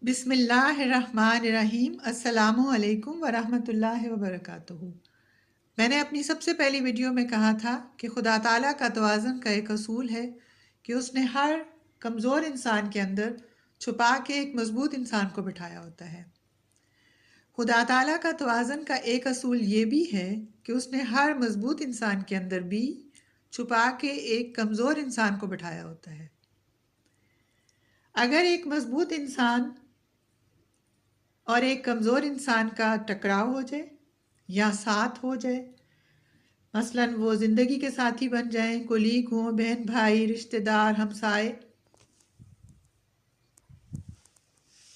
بسم اللہ الرحمن الرحیم۔ السلام علیکم ورحمۃ اللہ وبرکاتہ۔ میں نے اپنی سب سے پہلی ویڈیو میں کہا تھا کہ خدا تعالیٰ کا توازن کا ایک اصول ہے کہ اس نے ہر کمزور انسان کے اندر چھپا کے ایک مضبوط انسان کو بٹھایا ہوتا ہے۔ خدا تعالیٰ کا توازن کا ایک اصول یہ بھی ہے کہ اس نے ہر مضبوط انسان کے اندر بھی چھپا کے ایک کمزور انسان کو بٹھایا ہوتا ہے۔ اگر ایک مضبوط انسان اور ایک کمزور انسان کا ٹکراؤ ہو جائے یا ساتھ ہو جائے، مثلاً وہ زندگی کے ساتھی بن جائیں، کولیگ ہوں، بہن بھائی، رشتہ دار، ہمسائے،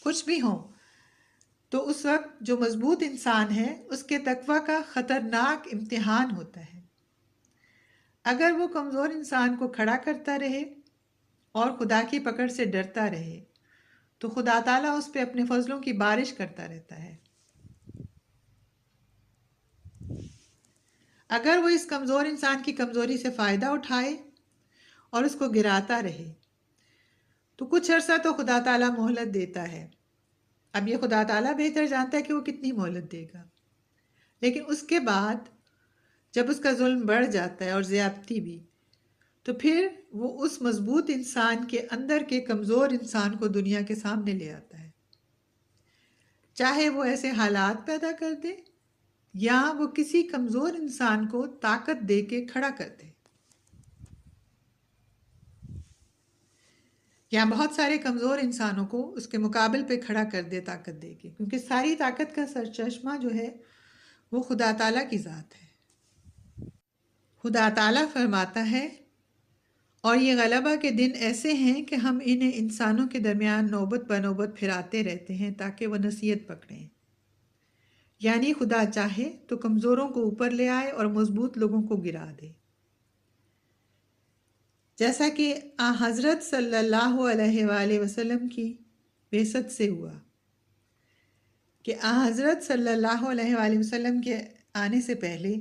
کچھ بھی ہوں، تو اس وقت جو مضبوط انسان ہے اس کے تقویٰ کا خطرناک امتحان ہوتا ہے۔ اگر وہ کمزور انسان کو کھڑا کرتا رہے اور خدا کی پکڑ سے ڈرتا رہے تو خدا تعالیٰ اس پہ اپنے فضلوں کی بارش کرتا رہتا ہے۔ اگر وہ اس کمزور انسان کی کمزوری سے فائدہ اٹھائے اور اس کو گراتا رہے تو کچھ عرصہ تو خدا تعالیٰ مہلت دیتا ہے۔ اب یہ خدا تعالیٰ بہتر جانتا ہے کہ وہ کتنی مہلت دے گا، لیکن اس کے بعد جب اس کا ظلم بڑھ جاتا ہے اور زیادتی بھی، تو پھر وہ اس مضبوط انسان کے اندر کے کمزور انسان کو دنیا کے سامنے لے آتا ہے، چاہے وہ ایسے حالات پیدا کر دے یا وہ کسی کمزور انسان کو طاقت دے کے کھڑا کر دے، یا بہت سارے کمزور انسانوں کو اس کے مقابل پہ کھڑا کر دے طاقت دے کے، کیونکہ ساری طاقت کا سرچشمہ جو ہے وہ خدا تعالیٰ کی ذات ہے۔ خدا تعالیٰ فرماتا ہے، اور یہ غلبہ کے دن ایسے ہیں کہ ہم انہیں انسانوں کے درمیان نوبت بنوبت پھراتے رہتے ہیں تاکہ وہ نصیحت پکڑیں۔ یعنی خدا چاہے تو کمزوروں کو اوپر لے آئے اور مضبوط لوگوں کو گرا دے، جیسا کہ حضرت صلی اللہ علیہ وآلہ وسلم کی بعثت سے ہوا کہ حضرت صلی اللہ علیہ وآلہ وسلم کے آنے سے پہلے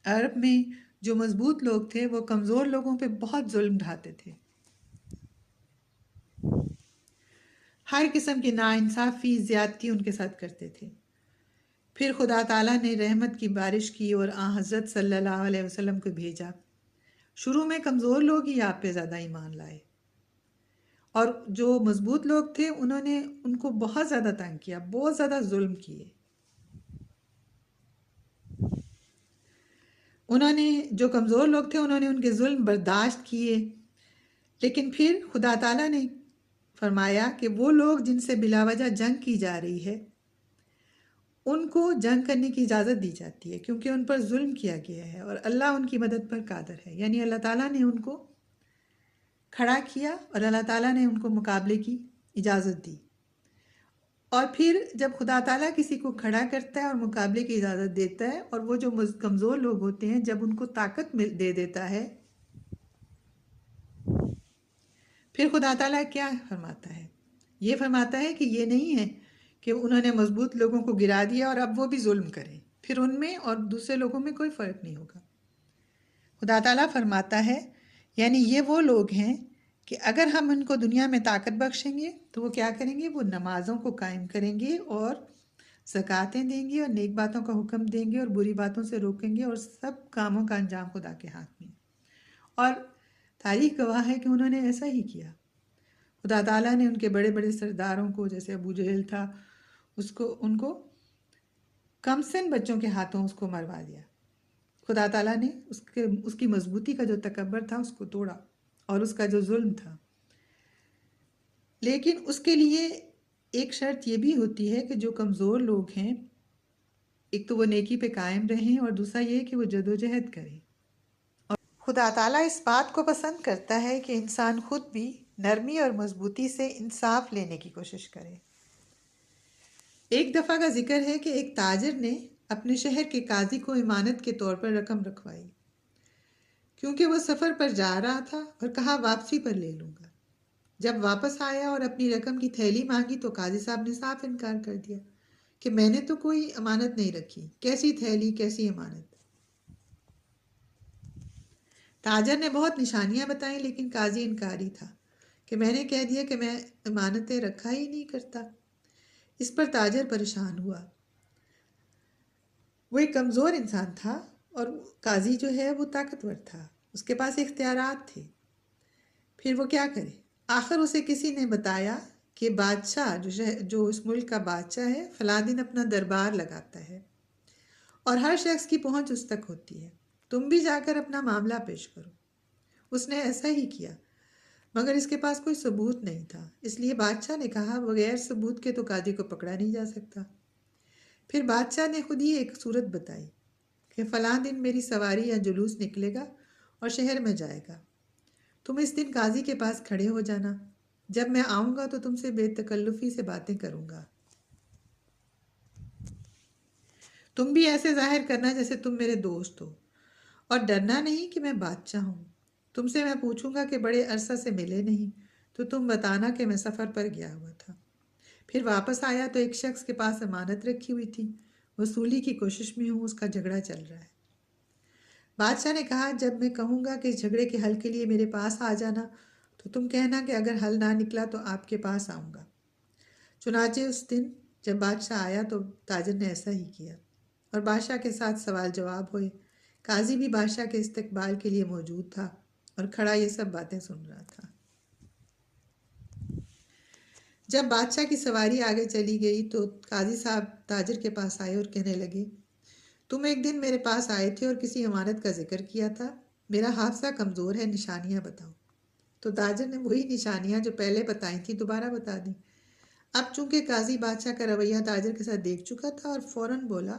عرب میں جو مضبوط لوگ تھے وہ کمزور لوگوں پہ بہت ظلم ڈھاتے تھے، ہر قسم کی ناانصافی، زیادتی ان کے ساتھ کرتے تھے۔ پھر خدا تعالیٰ نے رحمت کی بارش کی اور حضرت صلی اللہ علیہ وسلم کو بھیجا۔ شروع میں کمزور لوگ ہی آپ پہ زیادہ ایمان لائے، اور جو مضبوط لوگ تھے انہوں نے ان کو بہت زیادہ تنگ کیا، بہت زیادہ ظلم کیے۔ انہوں نے جو کمزور لوگ تھے انہوں نے ان کے ظلم برداشت کیے، لیکن پھر خدا تعالیٰ نے فرمایا کہ وہ لوگ جن سے بلا وجہ جنگ کی جا رہی ہے ان کو جنگ کرنے کی اجازت دی جاتی ہے، کیونکہ ان پر ظلم کیا گیا ہے اور اللہ ان کی مدد پر قادر ہے۔ یعنی اللہ تعالیٰ نے ان کو کھڑا کیا اور اللہ تعالیٰ نے ان کو مقابلے کی اجازت دی۔ اور پھر جب خدا تعالیٰ کسی کو کھڑا کرتا ہے اور مقابلے کی اجازت دیتا ہے، اور وہ جو کمزور لوگ ہوتے ہیں جب ان کو طاقت دے دیتا ہے، پھر خدا تعالیٰ کیا فرماتا ہے؟ یہ فرماتا ہے کہ یہ نہیں ہے کہ انہوں نے مضبوط لوگوں کو گرا دیا اور اب وہ بھی ظلم کریں، پھر ان میں اور دوسرے لوگوں میں کوئی فرق نہیں ہوگا۔ خدا تعالیٰ فرماتا ہے یعنی یہ وہ لوگ ہیں کہ اگر ہم ان کو دنیا میں طاقت بخشیں گے تو وہ کیا کریں گے؟ وہ نمازوں کو قائم کریں گے اور زکوٰتیں دیں گے اور نیک باتوں کا حکم دیں گے اور بری باتوں سے روکیں گے، اور سب کاموں کا انجام خدا کے ہاتھ میں۔ اور تاریخ گواہ ہے کہ انہوں نے ایسا ہی کیا۔ خدا تعالیٰ نے ان کے بڑے بڑے سرداروں کو، جیسے ابو جہل تھا، ان کو کم سن بچوں کے ہاتھوں اس کو مروا دیا۔ خدا تعالیٰ نے اس کی مضبوطی کا جو تکبر تھا اس کو توڑا، اور اس کا جو ظلم تھا۔ لیکن اس کے لیے ایک شرط یہ بھی ہوتی ہے کہ جو کمزور لوگ ہیں، ایک تو وہ نیکی پہ قائم رہیں، اور دوسرا یہ کہ وہ جدوجہد کریں۔ اور خدا تعالیٰ اس بات کو پسند کرتا ہے کہ انسان خود بھی نرمی اور مضبوطی سے انصاف لینے کی کوشش کرے۔ ایک دفعہ کا ذکر ہے کہ ایک تاجر نے اپنے شہر کے قاضی کو امانت کے طور پر رقم رکھوائی، کیونکہ وہ سفر پر جا رہا تھا، اور کہا واپسی پر لے لوں گا۔ جب واپس آیا اور اپنی رقم کی تھیلی مانگی تو قاضی صاحب نے صاف انکار کر دیا کہ میں نے تو کوئی امانت نہیں رکھی، کیسی تھیلی، کیسی امانت۔ تاجر نے بہت نشانیاں بتائیں لیکن قاضی انکاری تھا کہ میں نے کہہ دیا کہ میں امانتیں رکھا ہی نہیں کرتا۔ اس پر تاجر پریشان ہوا. وہ ایک کمزور انسان تھا اور قاضی جو ہے وہ طاقتور تھا، اس کے پاس اختیارات تھے. پھر وہ کیا کرے؟ آخر اسے کسی نے بتایا کہ بادشاہ جو اس ملک کا بادشاہ ہے فلاں دن اپنا دربار لگاتا ہے اور ہر شخص کی پہنچ اس تک ہوتی ہے، تم بھی جا کر اپنا معاملہ پیش کرو. اس نے ایسا ہی کیا، مگر اس کے پاس کوئی ثبوت نہیں تھا، اس لیے بادشاہ نے کہا بغیر ثبوت کے تو قاضی کو پکڑا نہیں جا سکتا. پھر بادشاہ نے خود ہی ایک صورت بتائی کہ فلاں دن میری سواری یا جلوس نکلے گا اور شہر میں جائے گا، تم اس دن قاضی کے پاس کھڑے ہو جانا، جب میں آؤں گا تو تم سے بے تکلفی سے باتیں کروں گا. تم بھی ایسے ظاہر کرنا جیسے تم میرے دوست ہو، اور ڈرنا نہیں کہ میں بادشاہ ہوں. تم سے میں پوچھوں گا کہ بڑے عرصہ سے ملے نہیں، تو تم بتانا کہ میں سفر پر گیا ہوا تھا. پھر واپس آیا تو ایک شخص کے پاس امانت رکھی ہوئی تھی، وصولی کی کوشش میں ہوں، اس کا جھگڑا چل رہا ہے. بادشاہ نے کہا جب میں کہوں گا کہ جھگڑے کے حل کے لیے میرے پاس آ جانا تو تم کہنا کہ اگر حل نہ نکلا تو آپ کے پاس آؤں گا. چنانچہ اس دن جب بادشاہ آیا تو تاجر نے ایسا ہی کیا اور بادشاہ کے ساتھ سوال جواب ہوئے. قاضی بھی بادشاہ کے استقبال کے لیے موجود تھا اور کھڑا یہ سب باتیں سن رہا تھا. جب بادشاہ کی سواری آگے چلی گئی تو قاضی صاحب تاجر کے پاس آئے اور کہنے لگے تم ایک دن میرے پاس آئے تھے اور کسی امانت کا ذکر کیا تھا، میرا حافظہ کمزور ہے، نشانیاں بتاؤ. تو تاجر نے وہی نشانیاں جو پہلے بتائی تھیں دوبارہ بتا دیں. اب چونکہ قاضی بادشاہ کا رویہ تاجر کے ساتھ دیکھ چکا تھا اور فوراً بولا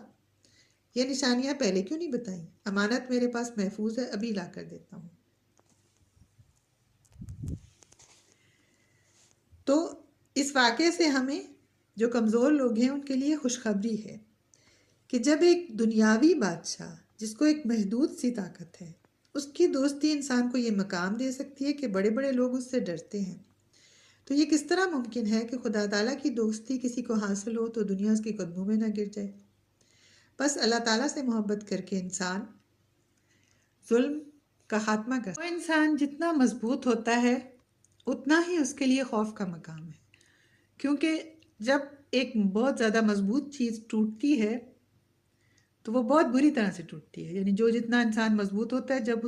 یہ نشانیاں پہلے کیوں نہیں بتائیں؟ امانت میرے پاس محفوظ ہے، ابھی لا کر دیتا ہوں. تو اس واقعے سے ہمیں جو کمزور لوگ ہیں ان کے لیے خوشخبری ہے کہ جب ایک دنیاوی بادشاہ جس کو ایک محدود سی طاقت ہے، اس کی دوستی انسان کو یہ مقام دے سکتی ہے کہ بڑے بڑے لوگ اس سے ڈرتے ہیں، تو یہ کس طرح ممکن ہے کہ خدا تعالیٰ کی دوستی کسی کو حاصل ہو تو دنیا اس کے قدموں میں نہ گر جائے؟ بس اللہ تعالیٰ سے محبت کر کے انسان ظلم کا خاتمہ کر. وہ انسان جتنا مضبوط ہوتا ہے اتنا ہی اس کے لیے خوف کا مقام ہے، کیونکہ جب ایک بہت زیادہ مضبوط چیز ٹوٹتی ہے تو وہ بہت بری طرح سے ٹوٹتی ہے. یعنی جو جتنا انسان مضبوط ہوتا ہے جب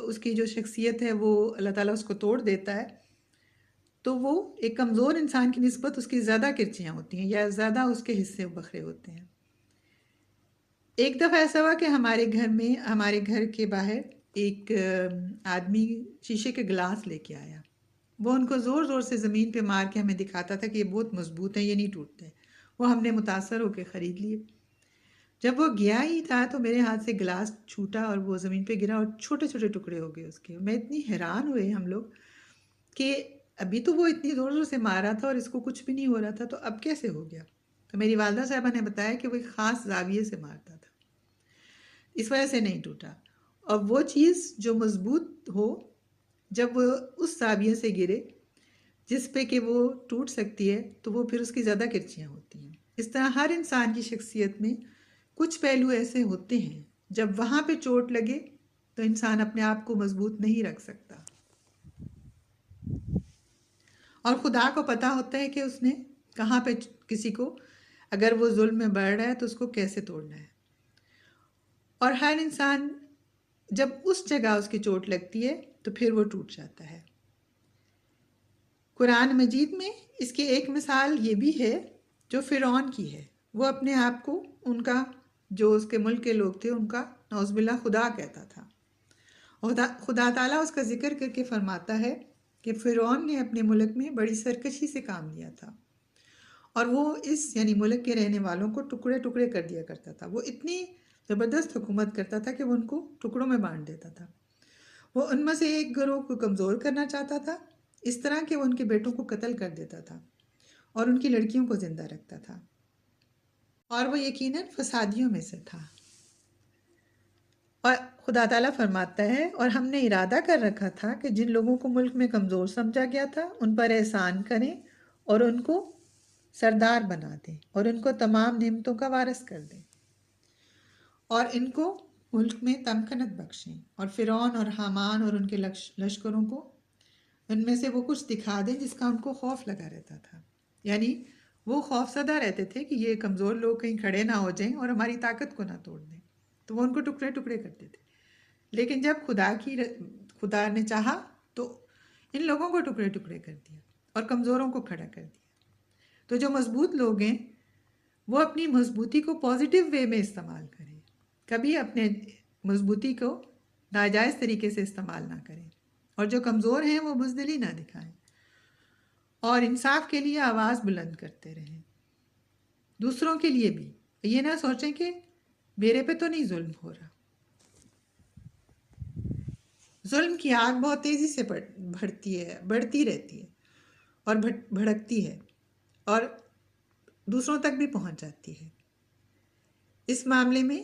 اس کی جو شخصیت ہے وہ اللہ تعالیٰ اس کو توڑ دیتا ہے تو وہ ایک کمزور انسان کی نسبت اس کی زیادہ کرچیاں ہوتی ہیں یا زیادہ اس کے حصے بکھرے ہوتے ہیں. ایک دفعہ ایسا ہوا کہ ہمارے گھر کے باہر ایک آدمی شیشے کے گلاس لے کے آیا. وہ ان کو زور زور سے زمین پہ مار کے ہمیں دکھاتا تھا کہ یہ بہت مضبوط ہیں، یہ نہیں ٹوٹتے. وہ ہم نے متاثر ہو کے خرید لیے. جب وہ گیا ہی تھا تو میرے ہاتھ سے گلاس چھوٹا اور وہ زمین پہ گرا اور چھوٹے چھوٹے ٹکڑے ہو گئے اس کے. میں اتنی حیران ہوئے ہم لوگ کہ ابھی تو وہ اتنی زور زور سے مارا تھا اور اس کو کچھ بھی نہیں ہو رہا تھا، تو اب کیسے ہو گیا؟ تو میری والدہ صاحبہ نے بتایا کہ وہ ایک خاص زاویے سے مارتا تھا، اس وجہ سے نہیں ٹوٹا. اور وہ چیز جو مضبوط ہو جب وہ اس زاویے سے گرے جس پہ کہ وہ ٹوٹ سکتی ہے تو وہ پھر اس کی زیادہ کرچیاں ہوتی ہیں. اس طرح ہر انسان کی شخصیت میں کچھ پہلو ایسے ہوتے ہیں جب وہاں پہ چوٹ لگے تو انسان اپنے آپ کو مضبوط نہیں رکھ سکتا. اور خدا کو پتہ ہوتا ہے کہ اس نے کہاں پہ کسی کو اگر وہ ظلم میں بڑھ رہا ہے تو اس کو کیسے توڑنا ہے. اور ہر انسان جب اس جگہ اس کی چوٹ لگتی ہے تو پھر وہ ٹوٹ جاتا ہے. قرآن مجید میں اس کی ایک مثال یہ بھی ہے جو فرعون کی ہے. وہ اپنے آپ کو ان کا جو اس کے ملک کے لوگ تھے ان کا نعوذ باللہ خدا کہتا تھا. خدا تعالیٰ اس کا ذکر کر کے فرماتا ہے کہ فرعون نے اپنے ملک میں بڑی سرکشی سے کام لیا تھا اور وہ یعنی ملک کے رہنے والوں کو ٹکڑے ٹکڑے کر دیا کرتا تھا. وہ اتنی زبردست حکومت کرتا تھا کہ وہ ان کو ٹکڑوں میں بانٹ دیتا تھا. وہ ان میں سے ایک گروہ کو کمزور کرنا چاہتا تھا اس طرح کہ وہ ان کے بیٹوں کو قتل کر دیتا تھا اور ان کی لڑکیوں کو زندہ رکھتا تھا، اور وہ یقیناً فسادیوں میں سے تھا. اور خدا تعالیٰ فرماتا ہے اور ہم نے ارادہ کر رکھا تھا کہ جن لوگوں کو ملک میں کمزور سمجھا گیا تھا ان پر احسان کریں اور ان کو سردار بنا دیں اور ان کو تمام نعمتوں کا وارث کر دیں اور ان کو ملک میں تمکنت بخشیں. اور فرعون اور حامان اور ان کے لشکروں کو ان میں سے وہ کچھ دکھا دیں جس کا ان کو خوف لگا رہتا تھا. یعنی وہ خوفزدہ رہتے تھے کہ یہ کمزور لوگ کہیں کھڑے نہ ہو جائیں اور ہماری طاقت کو نہ توڑ دیں، تو وہ ان کو ٹکڑے ٹکڑے کرتے تھے۔ لیکن جب خدا نے چاہا تو ان لوگوں کو ٹکڑے ٹکڑے کر دیا اور کمزوروں کو کھڑا کر دیا۔ تو جو مضبوط لوگ ہیں وہ اپنی مضبوطی کو پازیٹیو وے میں استعمال کریں، کبھی اپنے مضبوطی کو ناجائز طریقے سے استعمال نہ کریں، اور جو کمزور ہیں وہ بزدلی نہ دکھائیں، اور انصاف کے لیے آواز بلند کرتے رہیں، دوسروں کے لیے بھی۔ یہ نہ سوچیں کہ میرے پہ تو نہیں ظلم ہو رہا۔ ظلم کی آگ بہت تیزی سے بڑھتی رہتی ہے اور بھڑکتی ہے اور دوسروں تک بھی پہنچ جاتی ہے۔ اس معاملے میں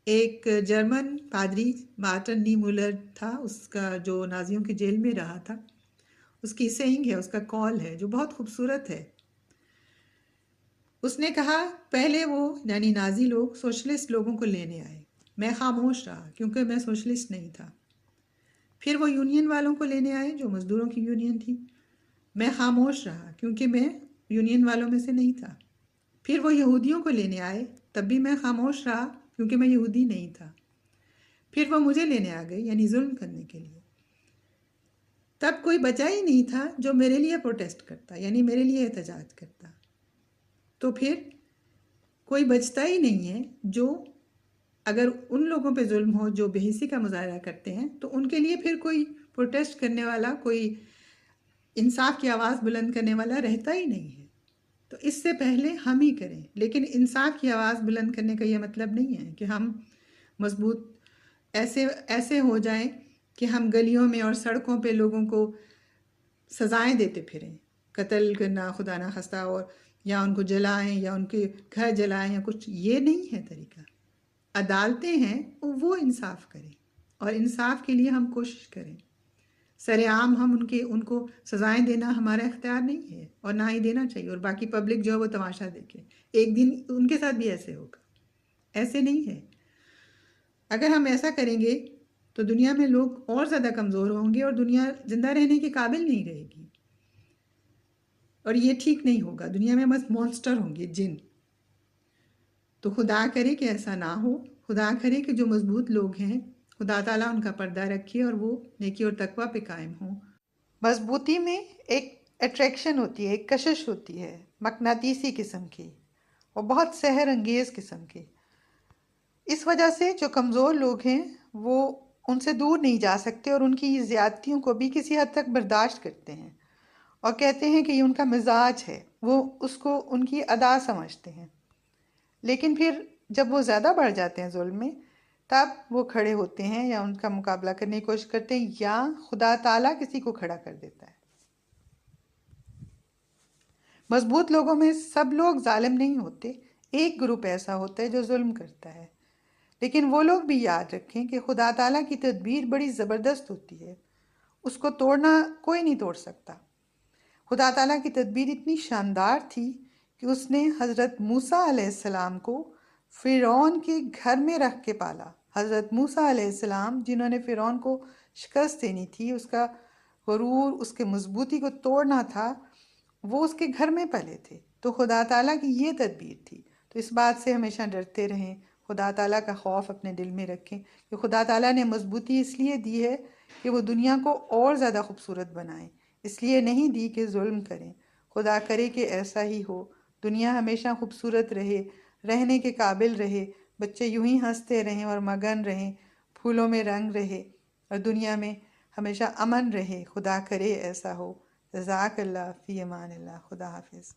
ایک جرمن پادری مارٹن نی مولر تھا، اس کا جو نازیوں کی جیل میں رہا تھا، اس کی سینگ ہے، اس کا کال ہے جو بہت خوبصورت ہے۔ اس نے کہا، پہلے وہ یعنی نازی لوگ سوشلسٹ لوگوں کو لینے آئے، میں خاموش رہا کیونکہ میں سوشلسٹ نہیں تھا۔ پھر وہ یونین والوں کو لینے آئے جو مزدوروں کی یونین تھی، میں خاموش رہا کیونکہ میں یونین والوں میں سے نہیں تھا۔ پھر وہ یہودیوں کو لینے آئے، تب بھی میں خاموش رہا کیونکہ میں یہودی نہیں تھا۔ پھر وہ مجھے لینے آ گئے یعنی ظلم کرنے کے لیے، تب کوئی بچا ہی نہیں تھا جو میرے لیے پروٹیسٹ کرتا یعنی میرے لیے احتجاج کرتا۔ تو پھر کوئی بچتا ہی نہیں ہے جو اگر ان لوگوں پہ ظلم ہو جو بے حسی کا مظاہرہ کرتے ہیں تو ان کے لیے پھر کوئی پروٹیسٹ کرنے والا، کوئی انصاف کی آواز بلند کرنے والا رہتا ہی نہیں ہے۔ تو اس سے پہلے ہم ہی کریں، لیکن انصاف کی آواز بلند کرنے کا یہ مطلب نہیں ہے کہ ہم مضبوط ایسے ہو جائیں کہ ہم گلیوں میں اور سڑکوں پہ لوگوں کو سزائیں دیتے پھریں، قتل کرنا خدا نہ خواستہ، اور یا ان کو جلائیں یا ان کے گھر جلائیں یا کچھ۔ یہ نہیں ہے طریقہ۔ عدالتیں ہیں وہ انصاف کریں، اور انصاف کے لیے ہم کوشش کریں۔ سر عام ہم ان کو سزائیں دینا ہمارا اختیار نہیں ہے اور نہ ہی دینا چاہیے، اور باقی پبلک جو ہے وہ تماشا دیکھے۔ ایک دن ان کے ساتھ بھی ایسے ہوگا، ایسے نہیں ہے۔ اگر ہم ایسا کریں گے تو دنیا میں لوگ اور زیادہ کمزور ہوں گے اور دنیا زندہ رہنے کے قابل نہیں رہے گی، اور یہ ٹھیک نہیں ہوگا۔ دنیا میں بس مونسٹر ہوں گے، جن۔ تو خدا کرے کہ ایسا نہ ہو، خدا کرے کہ جو مضبوط لوگ ہیں خدا تعالیٰ ان کا پردہ رکھے اور وہ نیکی اور تقوی پہ قائم ہوں۔ مضبوطی میں ایک اٹریکشن ہوتی ہے، ایک کشش ہوتی ہے مقناطیسی قسم کی اور بہت سحر انگیز قسم کی۔ اس وجہ سے جو کمزور لوگ ہیں وہ ان سے دور نہیں جا سکتے اور ان کی زیادتیوں کو بھی کسی حد تک برداشت کرتے ہیں اور کہتے ہیں کہ یہ ان کا مزاج ہے، وہ اس کو ان کی ادا سمجھتے ہیں۔ لیکن پھر جب وہ زیادہ بڑھ جاتے ہیں ظلم میں، تب وہ کھڑے ہوتے ہیں یا ان کا مقابلہ کرنے کی کوشش کرتے ہیں، یا خدا تعالیٰ کسی کو کھڑا کر دیتا ہے۔ مضبوط لوگوں میں سب لوگ ظالم نہیں ہوتے، ایک گروپ ایسا ہوتا ہے جو ظلم کرتا ہے۔ لیکن وہ لوگ بھی یاد رکھیں کہ خدا تعالیٰ کی تدبیر بڑی زبردست ہوتی ہے، اس کو توڑنا کوئی نہیں توڑ سکتا۔ خدا تعالیٰ کی تدبیر اتنی شاندار تھی کہ اس نے حضرت موسیٰ علیہ السلام کو فرعون کے گھر میں رکھ کے پالا۔ حضرت موسیٰ علیہ السلام جنہوں نے فرعون کو شکست دینی تھی، اس کا غرور، اس کے مضبوطی کو توڑنا تھا، وہ اس کے گھر میں پلے تھے۔ تو خدا تعالیٰ کی یہ تدبیر تھی۔ تو اس بات سے ہمیشہ ڈرتے رہیں، خدا تعالیٰ کا خوف اپنے دل میں رکھیں کہ خدا تعالیٰ نے مضبوطی اس لیے دی ہے کہ وہ دنیا کو اور زیادہ خوبصورت بنائیں، اس لیے نہیں دی کہ ظلم کریں۔ خدا کرے کہ ایسا ہی ہو، دنیا ہمیشہ خوبصورت رہے، رہنے کے قابل رہے، بچے یوں ہی ہنستے رہیں اور مگن رہیں، پھولوں میں رنگ رہے اور دنیا میں ہمیشہ امن رہے۔ خدا کرے ایسا ہو۔ جزاک اللہ، فی امان اللہ، خدا حافظ۔